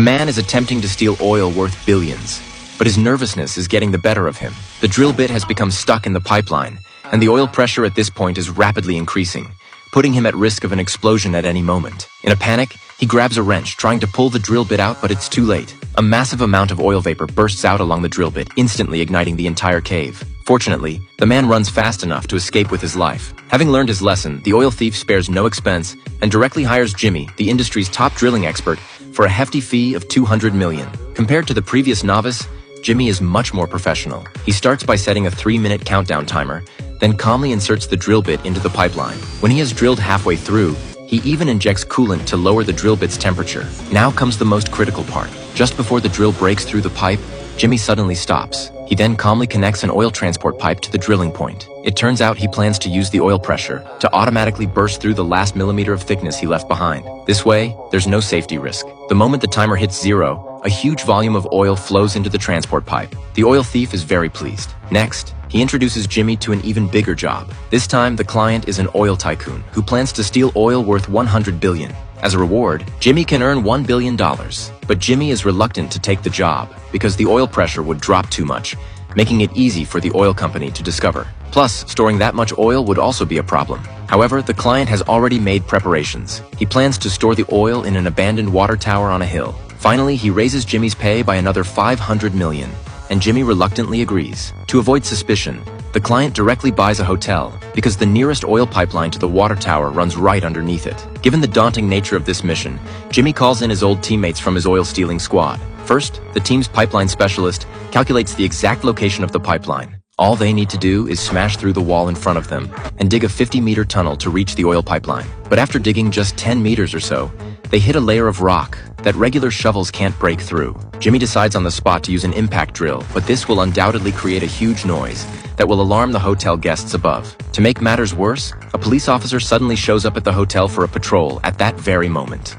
The man is attempting to steal oil worth billions, but his nervousness is getting the better of him. The drill bit has become stuck in the pipeline, and the oil pressure at this point is rapidly increasing, putting him at risk of an explosion at any moment. In a panic, he grabs a wrench, trying to pull the drill bit out, but it's too late. A massive amount of oil vapor bursts out along the drill bit, instantly igniting the entire cave. Fortunately, the man runs fast enough to escape with his life. Having learned his lesson, the oil thief spares no expense and directly hires Jimmy, the industry's top drilling expert, for a hefty fee of $200 million. Compared to the previous novice, Jimmy is much more professional. He starts by setting a 3-minute countdown timer, then calmly inserts the drill bit into the pipeline. When he has drilled halfway through, he even injects coolant to lower the drill bit's temperature. Now comes the most critical part. Just before the drill breaks through the pipe, Jimmy suddenly stops. He then calmly connects an oil transport pipe to the drilling point. It turns out he plans to use the oil pressure to automatically burst through the last millimeter of thickness he left behind. This way, there's no safety risk. The moment the timer hits 0, a huge volume of oil flows into the transport pipe. The oil thief is very pleased. Next, he introduces Jimmy to an even bigger job. This time, the client is an oil tycoon who plans to steal oil worth $100 billion. As a reward, Jimmy can earn $1 billion. But Jimmy is reluctant to take the job because the oil pressure would drop too much, making it easy for the oil company to discover. Plus, storing that much oil would also be a problem. However, the client has already made preparations. He plans to store the oil in an abandoned water tower on a hill. Finally, he raises Jimmy's pay by another $500 million, and Jimmy reluctantly agrees. To avoid suspicion, the client directly buys a hotel because the nearest oil pipeline to the water tower runs right underneath it. Given the daunting nature of this mission, Jimmy calls in his old teammates from his oil-stealing squad. First, the team's pipeline specialist calculates the exact location of the pipeline. All they need to do is smash through the wall in front of them and dig a 50-meter tunnel to reach the oil pipeline. But after digging just 10 meters or so, they hit a layer of rock that regular shovels can't break through. Jimmy decides on the spot to use an impact drill, but this will undoubtedly create a huge noise that will alarm the hotel guests above. To make matters worse, a police officer suddenly shows up at the hotel for a patrol at that very moment.